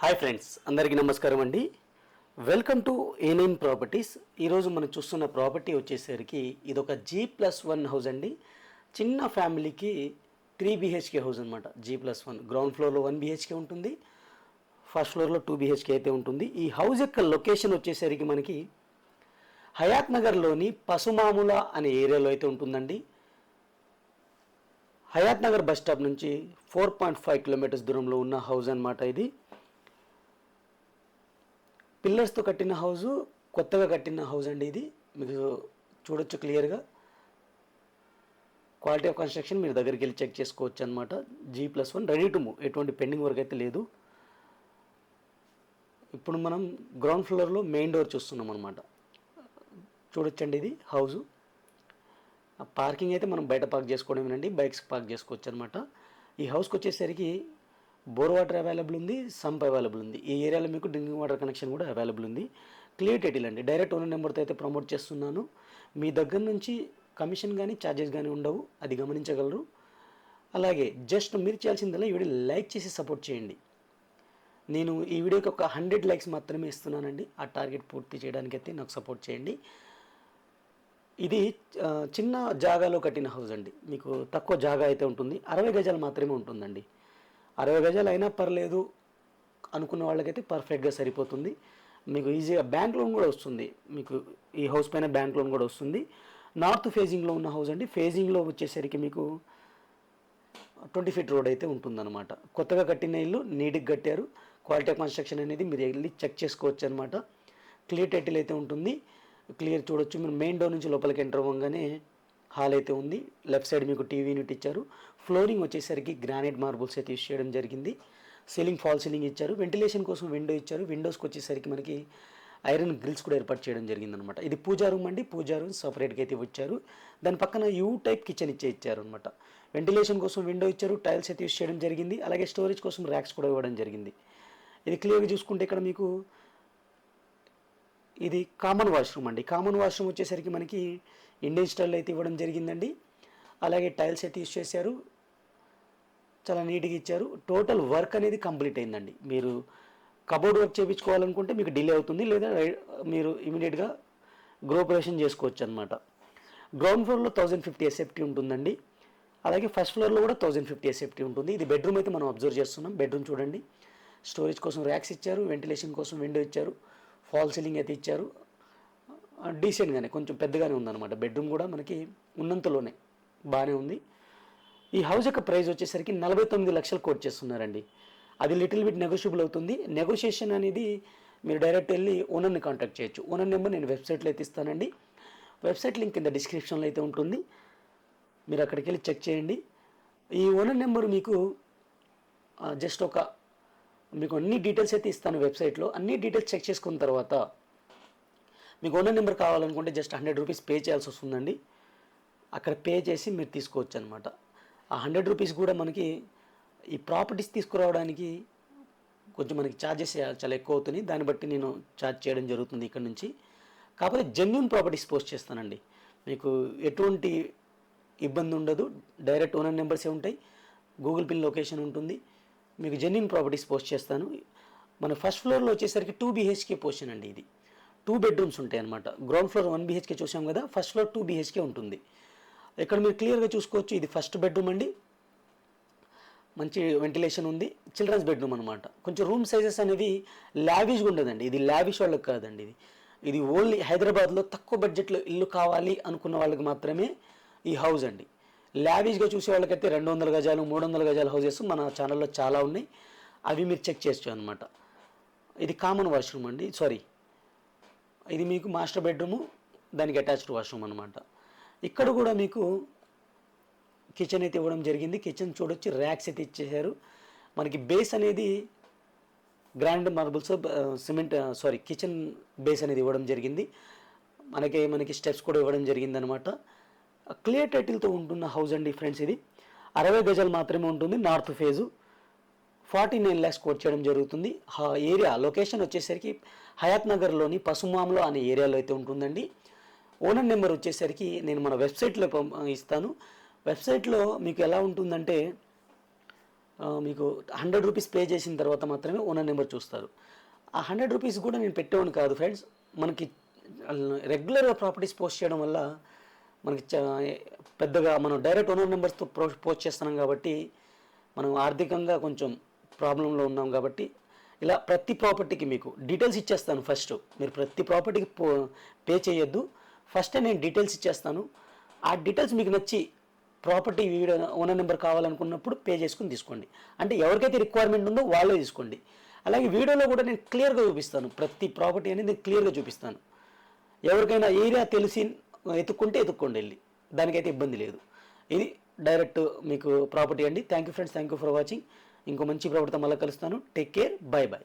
Hi friends, అందరికీ నమస్కారం అండి. Welcome to A9 properties. ఈరోజు మనం చూస్తున్న ప్రాపర్టీ వచ్చేసరికి ఇది ఒక G+1 హౌస్ అండి. చిన్న ఫ్యామిలీకి 3 BHK హౌస్ అనమాట. G+1 గ్రౌండ్ ఫ్లోర్లో 1 BHK ఉంటుంది, ఫస్ట్ ఫ్లోర్లో 2 BHK అయితే ఉంటుంది. ఈ హౌస్ యొక్క లొకేషన్ వచ్చేసరికి మనకి హయాత్ నగర్లోని పసుమాముల అనే ఏరియాలో అయితే ఉంటుందండి. హయాత్ నగర్ బస్ స్టాప్ నుంచి 4.5 కిలోమీటర్స్ దూరంలో ఉన్న హౌస్ అనమాట. ఇది పిల్లర్స్తో కట్టిన హౌజు, కొత్తగా కట్టిన హౌస్ అండి. ఇది మీకు చూడొచ్చు క్లియర్గా. క్వాలిటీ ఆఫ్ కన్స్ట్రక్షన్ మీరు దగ్గరికి వెళ్ళి చెక్ చేసుకోవచ్చు అనమాట. G+1 రెడీ టు మూవ్, ఎటువంటి పెండింగ్ వర్క్ అయితే లేదు. ఇప్పుడు మనం గ్రౌండ్ ఫ్లోర్లో మెయిన్ డోర్ చూస్తున్నాం అనమాట. చూడొచ్చండి, ఇది హౌజు. పార్కింగ్ అయితే మనం బయట పార్క్ చేసుకోవడమేనండి, బైక్స్ పార్క్ చేసుకోవచ్చు అనమాట. ఈ హౌస్కి వచ్చేసరికి బోర్ వాటర్ అవైలబుల్ ఉంది, సంప్ అవైలబుల్ ఉంది. ఈ ఏరియాలో మీకు డ్రింకింగ్ వాటర్ కనెక్షన్ కూడా అవైలబుల్ ఉంది. క్లియర్ టైటిల్ అండి. డైరెక్ట్ ఓనర్ నెంబర్తో అయితే ప్రమోట్ చేస్తున్నాను. మీ దగ్గర నుంచి కమిషన్ కానీ ఛార్జెస్ కానీ ఉండవు, అది గమనించగలరు. అలాగే జస్ట్ మీరు చేయాల్సిందల్లా ఈ వీడియో లైక్ చేసి సపోర్ట్ చేయండి. నేను ఈ వీడియోకి ఒక 100 లైక్స్ మాత్రమే ఇస్తున్నానండి. ఆ టార్గెట్ పూర్తి చేయడానికైతే నాకు సపోర్ట్ చేయండి. ఇది చిన్న జాగాలో కట్టిన హౌస్ అండి. మీకు తక్కువ జాగా అయితే ఉంటుంది, 60 గజాలు మాత్రమే ఉంటుందండి. 60 గజాలు అయినా పర్లేదు అనుకున్న వాళ్ళకైతే పర్ఫెక్ట్గా సరిపోతుంది. మీకు ఈజీగా బ్యాంక్ లోన్ కూడా వస్తుంది. మీకు ఈ హౌస్ పైన బ్యాంక్ లోన్ కూడా వస్తుంది. నార్త్ ఫేజింగ్లో ఉన్న హౌస్ అండి. ఫేజింగ్లో వచ్చేసరికి మీకు 20 ఫీట్ రోడ్ అయితే ఉంటుందన్నమాట. కొత్తగా కట్టిన ఇల్లు, నీట్గా కట్టారు. క్వాలిటీ ఆఫ్ కన్స్ట్రక్షన్ అనేది మీరు వెళ్ళి చెక్ చేసుకోవచ్చు అనమాట. క్లియర్ టైటిల్ అయితే ఉంటుంది, క్లియర్ చూడొచ్చు. మీరు మెయిన్ డోర్ నుంచి లోపలికి ఎంటర్ అవ్వగానే హాల్ అయితే ఉంది. లెఫ్ట్ సైడ్ మీకు టీవీ యూనిట్ ఇచ్చారు. ఫ్లోరింగ్ వచ్చేసరికి గ్రానైట్ మార్బుల్స్ అయితే యూస్ చేయడం జరిగింది. సీలింగ్ ఫాల్ సీలింగ్ ఇచ్చారు. వెంటిలేషన్ కోసం విండో ఇచ్చారు. విండోస్కి వచ్చేసరికి మనకి ఐరన్ గ్రిల్స్ కూడా ఏర్పాటు చేయడం జరిగిందనమాట. ఇది పూజా రూమ్ అండి. పూజా రూమ్ సపరేట్గా అయితే ఇచ్చారు. దాని పక్కన యూ టైప్ కిచెన్ ఇచ్చారు అనమాట. వెంటిలేషన్ కోసం విండో ఇచ్చారు. టైల్స్ అయితే యూస్ చేయడం జరిగింది. అలాగే స్టోరేజ్ కోసం ర్యాక్స్ కూడా ఇవ్వడం జరిగింది. ఇది క్లియర్గా చూసుకుంటే ఇక్కడ మీకు ఇది కామన్ వాష్రూమ్ అండి. కామన్ వాష్రూమ్ వచ్చేసరికి మనకి ఇండియన్ స్టైల్ అయితే ఇవ్వడం జరిగిందండి. అలాగే టైల్స్ అయితే యూస్ చేశారు, చాలా నీట్గా ఇచ్చారు. టోటల్ వర్క్ అనేది కంప్లీట్ అయిందండి. మీరు కబోర్డ్ వర్క్ చేయించుకోవాలనుకుంటే మీకు డిలే అవుతుంది, లేదా మీరు ఇమీడియట్గా గృహప్రవేశం చేసుకోవచ్చు అనమాట. గ్రౌండ్ ఫ్లోర్లో 1050 SFT ఉంటుందండి. అలాగే ఫస్ట్ ఫ్లోర్లో కూడా 1050 SFT ఉంటుంది. ఇది బెడ్రూమ్ అయితే మనం అబ్జర్వ్ చేస్తున్నాం. బెడ్రూమ్ చూడండి. స్టోరేజ్ కోసం ర్యాక్స్ ఇచ్చారు, వెంటిలేషన్ కోసం విండో ఇచ్చారు, ఫాల్ సీలింగ్ అయితే ఇచ్చారు. డీసెంట్గానే కొంచెం పెద్దగానే ఉందన్నమాట. బెడ్రూమ్ కూడా మనకి ఉన్నంతలోనే బాగానే ఉంది. ఈ హౌస్ యొక్క ప్రైస్ వచ్చేసరికి 49 లక్షలు కోట్ చేస్తున్నారండి. అది లిటిల్ బిట్ నెగోషియబుల్ అవుతుంది. నెగోషియేషన్ అనేది మీరు డైరెక్ట్ వెళ్ళి ఓనర్ని కాంటాక్ట్ చేయొచ్చు. ఓనర్ నెంబర్ నేను వెబ్సైట్లో అయితే ఇస్తానండి. వెబ్సైట్ లింక్ కింద డిస్క్రిప్షన్లో అయితే ఉంటుంది, మీరు అక్కడికి వెళ్ళి చెక్ చేయండి. ఈ ఓనర్ నెంబర్ మీకు జస్ట్ మీకు అన్ని డీటెయిల్స్ అయితే ఇస్తాను వెబ్సైట్లో. అన్ని డీటెయిల్స్ చెక్ చేసుకున్న తర్వాత మీకు ఓనర్ నెంబర్ కావాలనుకుంటే జస్ట్ 100 రూపీస్ పే చేయాల్సి వస్తుందండి. అక్కడ పే చేసి మీరు తీసుకోవచ్చు అనమాట. ఆ 100 రూపీస్ కూడా మనకి ఈ ప్రాపర్టీస్ తీసుకురావడానికి కొంచెం మనకి ఛార్జెస్ చాలా ఎక్కువ అవుతున్నాయి. దాన్ని బట్టి నేను ఛార్జ్ చేయడం జరుగుతుంది ఇక్కడ నుంచి. కాకపోతే జెన్యూన్ ప్రాపర్టీస్ పోస్ట్ చేస్తానండి. మీకు ఎటువంటి ఇబ్బంది ఉండదు. డైరెక్ట్ ఓనర్ నెంబర్సే ఉంటాయి, గూగుల్ పిన్ లొకేషన్ ఉంటుంది. మీకు జెన్యూన్ ప్రాపర్టీస్ పోస్ట్ చేస్తాను. మన ఫస్ట్ ఫ్లోర్లో వచ్చేసరికి 2 BHK పోర్షన్ అండి. ఇది 2 బెడ్రూమ్స్ ఉంటాయి అనమాట. గ్రౌండ్ ఫ్లోర్ 1 BHK చూసాం కదా, ఫస్ట్ ఫ్లోర్ 2 BHK ఉంటుంది. ఇక్కడ మీరు క్లియర్గా చూసుకోవచ్చు. ఇది ఫస్ట్ బెడ్రూమ్ అండి. మంచి వెంటిలేషన్ ఉంది. చిల్డ్రన్స్ బెడ్రూమ్ అనమాట. కొంచెం రూమ్ సైజెస్ అనేవి లావిష్గా ఉండదండి. ఇది లావిష్ వాళ్ళకి కాదండి. ఇది ఓన్లీ హైదరాబాద్లో తక్కువ బడ్జెట్లో ఇల్లు కావాలి అనుకున్న వాళ్ళకి మాత్రమే ఈ హౌస్ అండి. లావిష్గా చూసే వాళ్ళకైతే 200 గజాలు 300 గజాల హౌసెస్ మన ఛానల్లో చాలా ఉన్నాయి. అవి మీరు చెక్ చేసుకోవచ్చు అనమాట. ఇది కామన్ వాష్రూమ్ అండి. ఇది మీకు మాస్టర్ బెడ్రూము, దానికి అటాచ్డ్ వాష్రూమ్ అనమాట. ఇక్కడ కూడా మీకు కిచెన్ అయితే ఇవ్వడం జరిగింది. కిచెన్ చూడొచ్చు, ర్యాక్స్ అయితే ఇచ్చేసారు. మనకి బేస్ అనేది గ్రాండ్ మార్బుల్స్ కిచెన్ బేస్ అనేది ఇవ్వడం జరిగింది. మనకి స్టెప్స్ కూడా ఇవ్వడం జరిగింది అనమాట. క్లియర్ టైటిల్తో ఉంటున్న హౌస్ అండి ఫ్రెండ్స్. ఇది 60 గజాలు మాత్రమే ఉంటుంది. నార్త్ ఫేజు 49 lakhs కోట్ చేయడం జరుగుతుంది. ఏరియా లొకేషన్ వచ్చేసరికి హయాత్ నగర్లోని పసుమాముల అనే ఏరియాలో అయితే ఉంటుందండి. ఓనర్ నెంబర్ వచ్చేసరికి నేను మన వెబ్సైట్లో ఇస్తాను. వెబ్సైట్లో మీకు ఎలా ఉంటుందంటే మీకు 100 రూపీస్ పే చేసిన తర్వాత మాత్రమే ఓనర్ నెంబర్ చూస్తారు. ఆ 100 రూపీస్ కూడా నేను పెట్టేవాడిని కాదు ఫ్రెండ్స్. మనకి రెగ్యులర్గా ప్రాపర్టీస్ పోస్ట్ చేయడం వల్ల మనకి పెద్దగా మనం డైరెక్ట్ ఓనర్ నెంబర్స్తో పోస్ట్ చేస్తున్నాం కాబట్టి మనం ఆర్థికంగా కొంచెం ప్రాబ్లంలో ఉన్నాం కాబట్టి ఇలా ప్రతి ప్రాపర్టీకి మీకు డీటెయిల్స్ ఇచ్చేస్తాను. ఫస్ట్ మీరు ప్రతి ప్రాపర్టీకి పే చేయొద్దు, ఫస్టే నేను డీటెయిల్స్ ఇచ్చేస్తాను. ఆ డీటెయిల్స్ మీకు నచ్చి ప్రాపర్టీ వీడియో ఓనర్ నెంబర్ కావాలనుకున్నప్పుడు పే చేసుకుని తీసుకోండి. అంటే ఎవరికైతే రిక్వైర్మెంట్ ఉందో వాళ్ళే తీసుకోండి. అలాగే వీడియోలో కూడా నేను క్లియర్గా చూపిస్తాను, ప్రతి ప్రాపర్టీ అనేది నేను క్లియర్గా చూపిస్తాను. ఎవరికైనా ఏరియా తెలిసి ఎత్తుక్కుంటే ఎత్తుక్కోండి వెళ్ళి, దానికైతే ఇబ్బంది లేదు. ఇది డైరెక్ట్ మీకు ప్రాపర్టీ అండి. Thank you friends, thank you for watching. ఇంకో మంచి ప్రాపర్టీతో మళ్ళీ కలుస్తాను. Take care, by by.